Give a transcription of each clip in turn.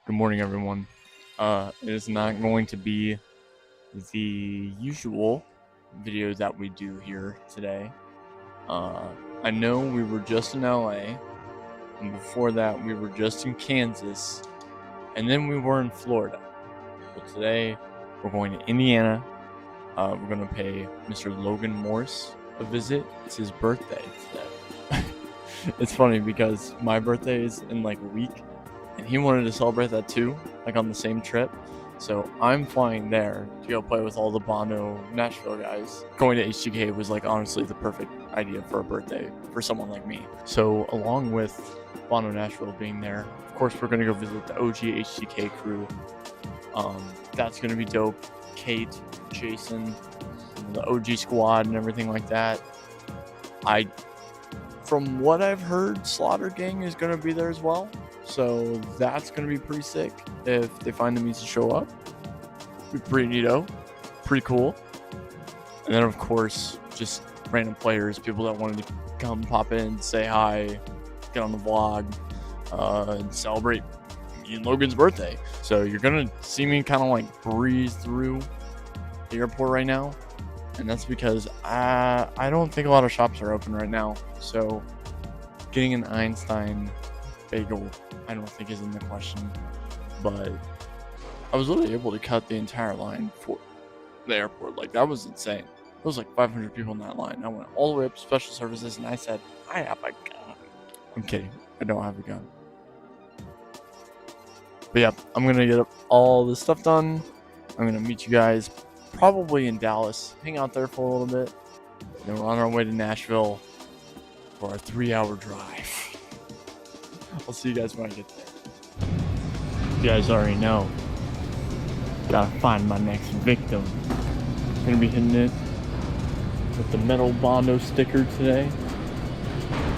Good morning, everyone. It is not going to be the usual video that we do here today. I know we were just in LA, and before that we were just in Kansas, and then we were in Florida. But today we're going to Indiana. We're going to pay Mr. Logan Morse a visit. It's his birthday today. It's funny because my birthday is in like a week, and he wanted to celebrate that too, like on the same trip. So I'm flying there to go play with all the Bono Nashville guys. Going to HGK was like honestly the perfect idea for a birthday for someone like me. So along with Bono Nashville being there, of course we're gonna go visit the OG HGK crew. That's gonna be dope. Kate, Jason, the OG squad and everything like that. From what I've heard, Slaughter Gang is gonna be there as well. So that's going to be pretty sick if they find the means to show up. Be pretty neato. Pretty cool. And then, of course, just random players, people that wanted to come pop in, say hi, get on the vlog, and celebrate me and Logan's birthday. So you're going to see me kind of like breeze through the airport right now. And that's because I don't think a lot of shops are open right now. So getting an Einstein bagel I don't think is in the question, but I was literally able to cut the entire line for the airport. Like, that was insane. There was like 500 people in that line. I went all the way up to special services and I said, I have a gun. I'm kidding, I don't have a gun. But yeah, I'm gonna get all this stuff done. I'm gonna meet you guys probably in Dallas, hang out there for a little bit, then we're on our way to Nashville for a 3-hour drive. I'll see you guys when I get there. You guys already know. Gotta find my next victim. Gonna be hitting it with the metal Bondo sticker today.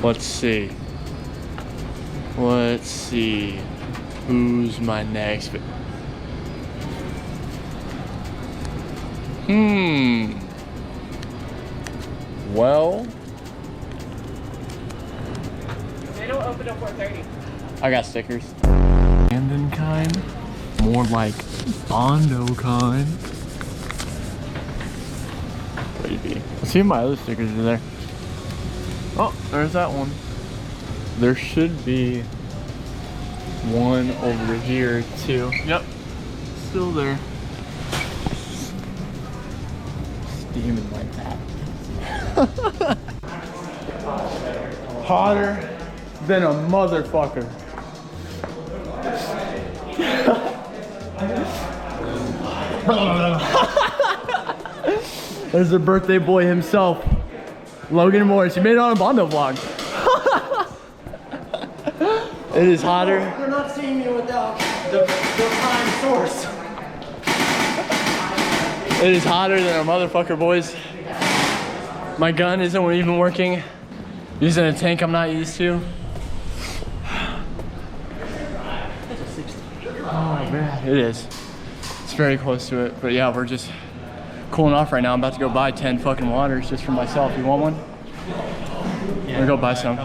Let's see. Who's my next victim? Well, They don't open up 4:30. I got stickers. Brandon kind, more like Bondo kind. Maybe. Let's see if my other stickers are there. Oh, there's that one. There should be one over here too. Yep, still there. Steaming like that. Hotter than a motherfucker. There's the birthday boy himself, Logan Morris. He made it on a Bondo vlog. It is hotter. They're not seeing me without the prime source. It is hotter than a motherfucker, boys. My gun isn't even working. Using a tank I'm not used to. Oh man, it is. It's very close to it, but yeah, we're just cooling off right now. I'm about to go buy 10 fucking waters just for myself. You want one? I'm gonna go buy some.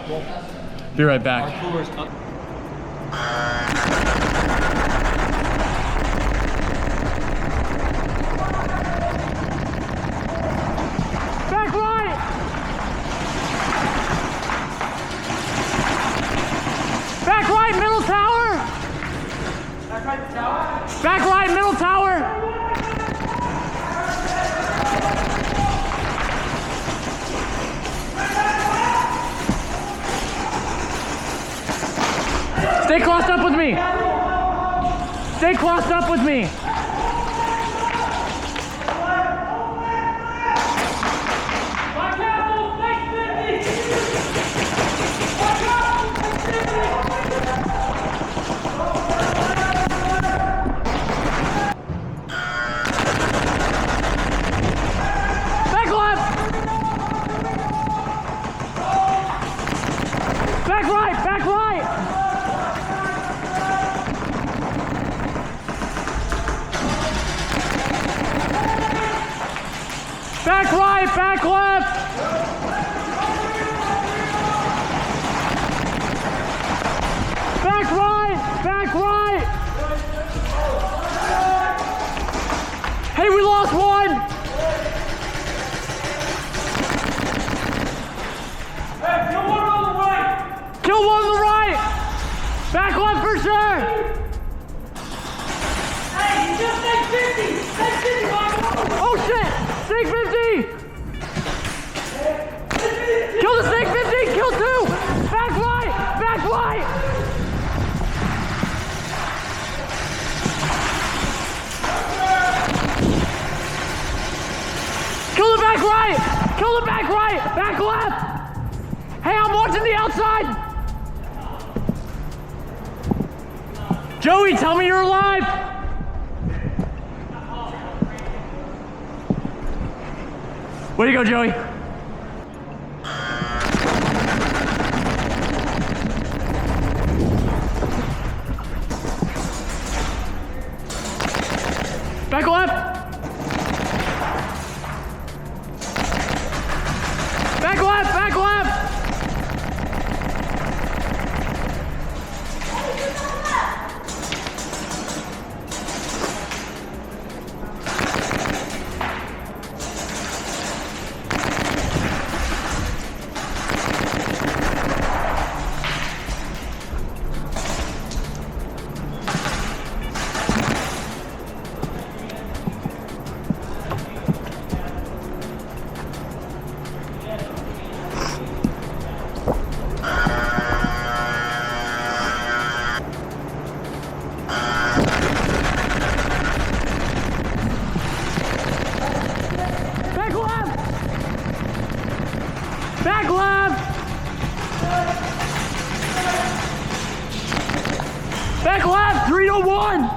Be right back. Back right! Back right, middle tower! Back right, the tower. Back right, middle tower! Stay crossed up with me! Stay crossed up with me! Back left! Back right! Back right! Back right, back left! Back right, back right! Oh shit! Snake 50! Kill the snake 50! Kill 2! Back right! Back right! Kill the back right! Kill the back right! Back left! Hey, I'm watching the outside! Joey, tell me you're alive! Way to go, Joey. Back left. Back left, back left. Back left! Back left! 3 to 1!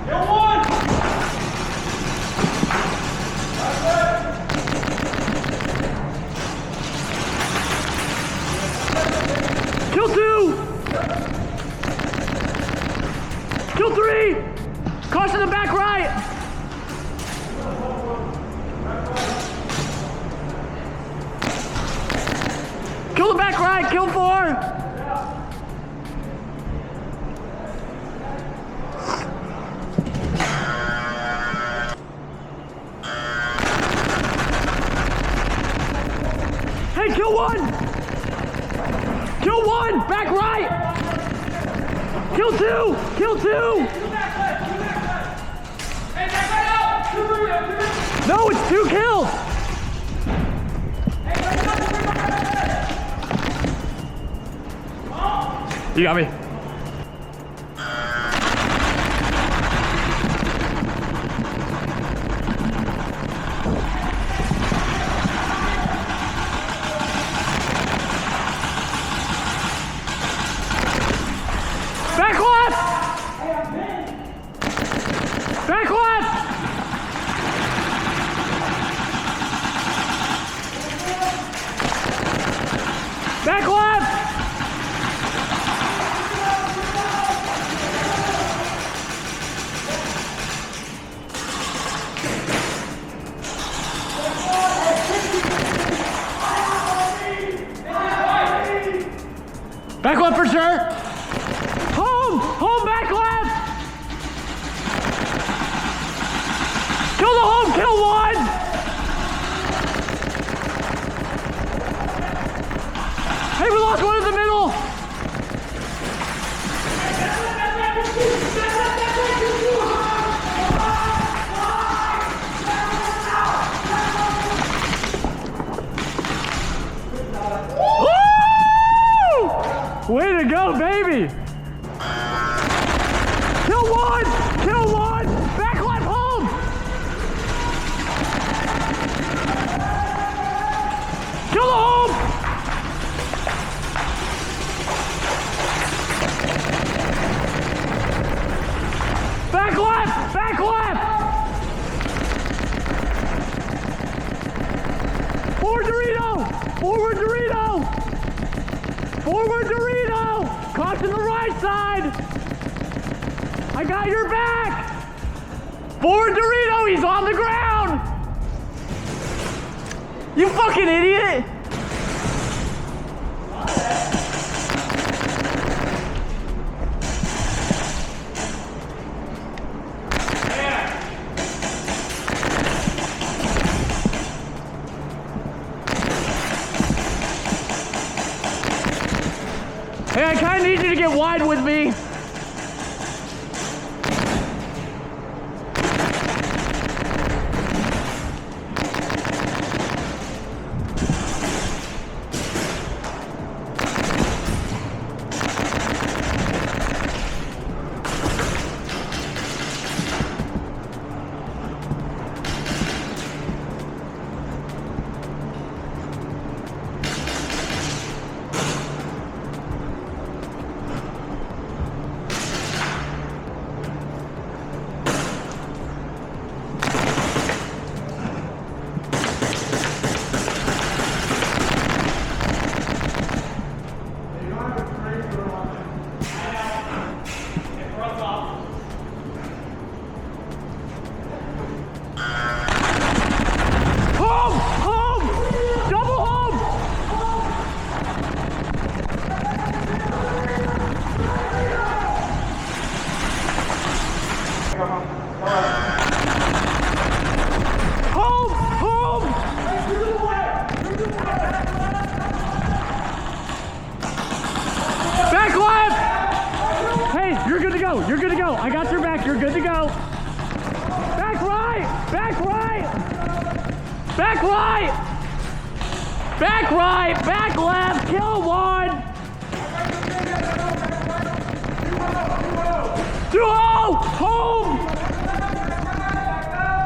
Kill 1! Kill 2! Kill 3! Caution the back right! Kill the back right, kill 4! Hey, kill 1! Kill 1! Back right! Kill 2! Kill 2! Hey, back right out! No, it's 2 kills! You got me. Back left! Back left! Back left! Back left for sure. Home! Home back left! Kill the home, kill 1! Hey, we lost 1 in the middle! Way to go, baby! Kill 1! Kill 1! Back left home! Kill the home! Back left! Back left! Forward Dorito! Forward Dorito! Forward Dorito! Caution the right side! I got your back! Forward Dorito, he's on the ground! You fucking idiot! Hey, I kind of need you to get wide with me. You're good to go. I got your back. You're good to go. Back right. Back right. Back right. Back right. Back left. Kill one. 2-0. Home.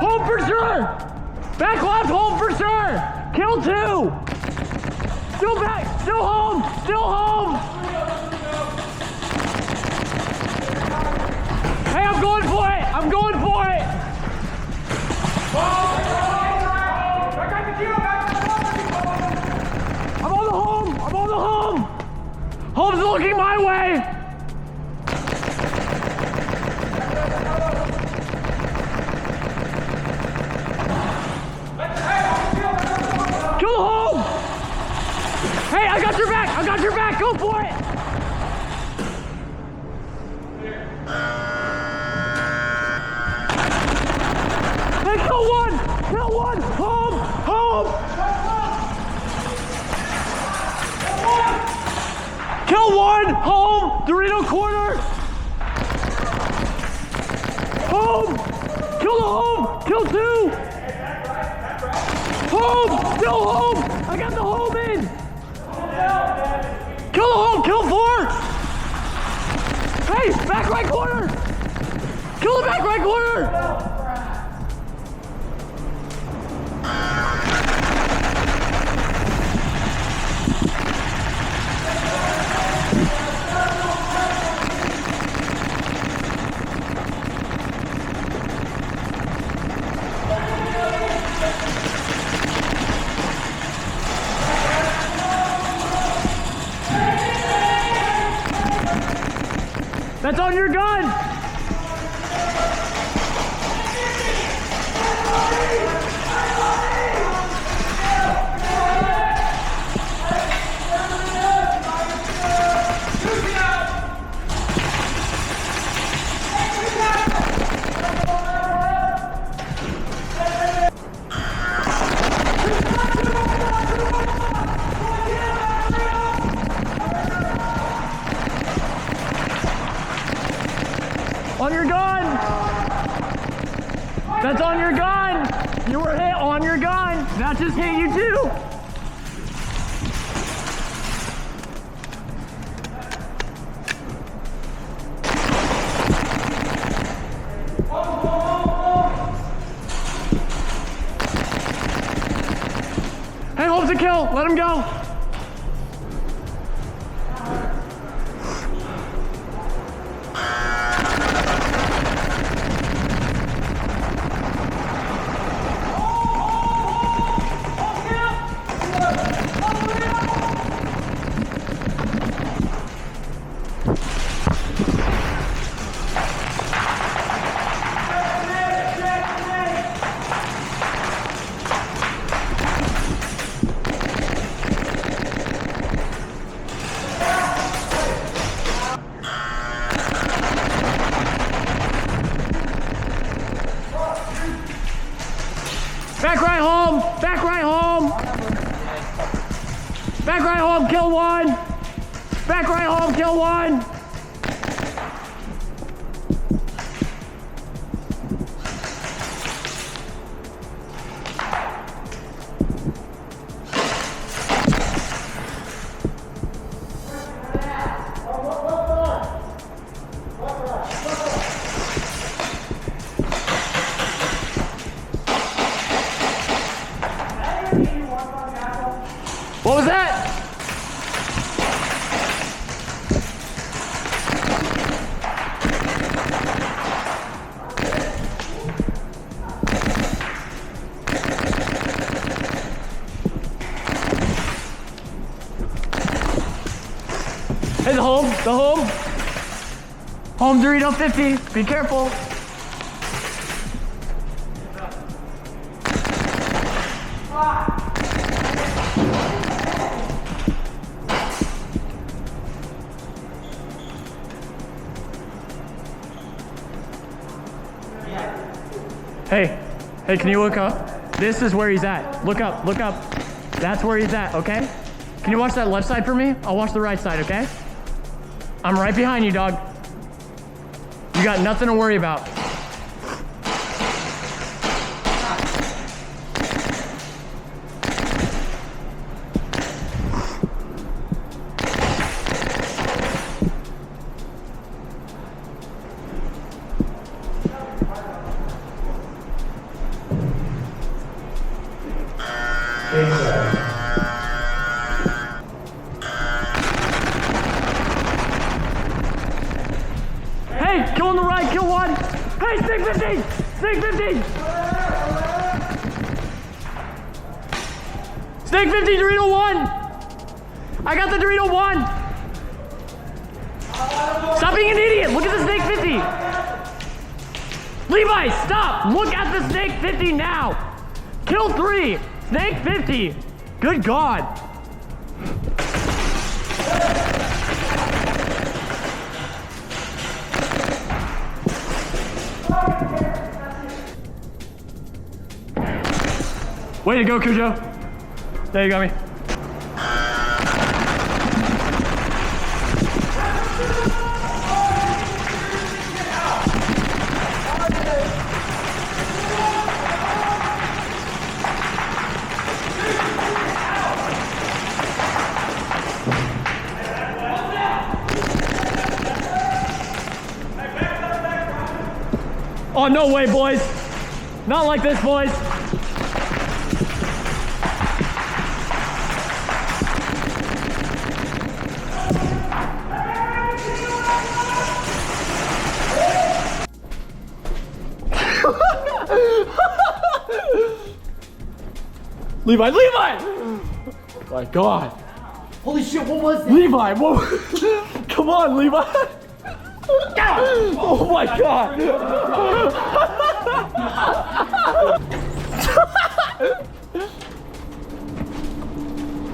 Home for sure. Back left. Home for sure. Kill 2. Still back. Still home. Still home. Hey, I'm going for it! I'm going for it! I'm on the home! I'm on the home! Home's looking my way! Kill the home! Hey, I got your back! I got your back! Go for it! Kill one! Kill one! Home! Home! Kill one! Home! Dorito corner! Home! Kill the home! Kill 2! Home! Still home! I got the home in! Kill the home! Kill 4! Hey! Back right corner! Kill the back right corner! That's on your gun! On your gun! That's on your gun! You were hit on your gun! That just hit you too! Hey, hope's a kill! Let him go! Back right home, kill one. What was that? Hey, the home. Home Dorito 50, be careful. Hey, can you look up? This is where he's at. Look up. That's where he's at, okay? Can you watch that left side for me? I'll watch the right side, okay? I'm right behind you, dog. You got nothing to worry about. Hey, kill on the right, kill one. Hey, stick 15, stick 15. Stick 50, Dorito 1. I got the Dorito 1. Stop being an idiot. Look at the snake 50. Levi, stop. Look at the snake 50 now. Kill 3. Snake 50. Good God. Way to go, Cujo. There you got me. Oh, no way, boys. Not like this, boys. Levi! Oh my God. Holy shit, what was that? Levi, what? Come on, Levi. Oh my God.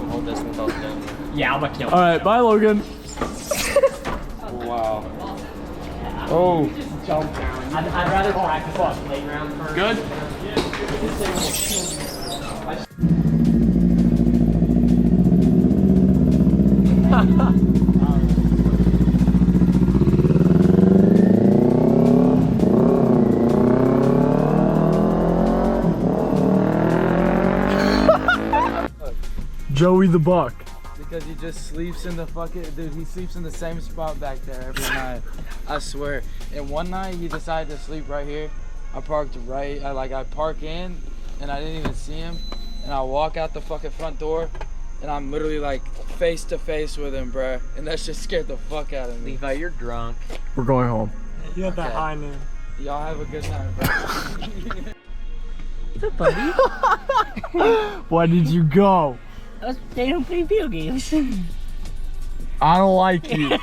Hold this one both down. Yeah, I'm gonna kill him. All right, bye, Logan. Wow. Oh. Jump down. I'd rather practice on playground first. Good? Joey the Buck. Because he just sleeps in the fucking, dude, he sleeps in the same spot back there every night. I swear. And one night he decided to sleep right here. I parked right, I park in and I didn't even see him. And I walk out the fucking front door and I'm literally like face to face with him, bruh. And that shit scared the fuck out of me. Levi, you're drunk. We're going home. You had that Okay. high man. Y'all have a good time, bro. What's up, buddy? Why did you go? They don't play video games. I don't like you.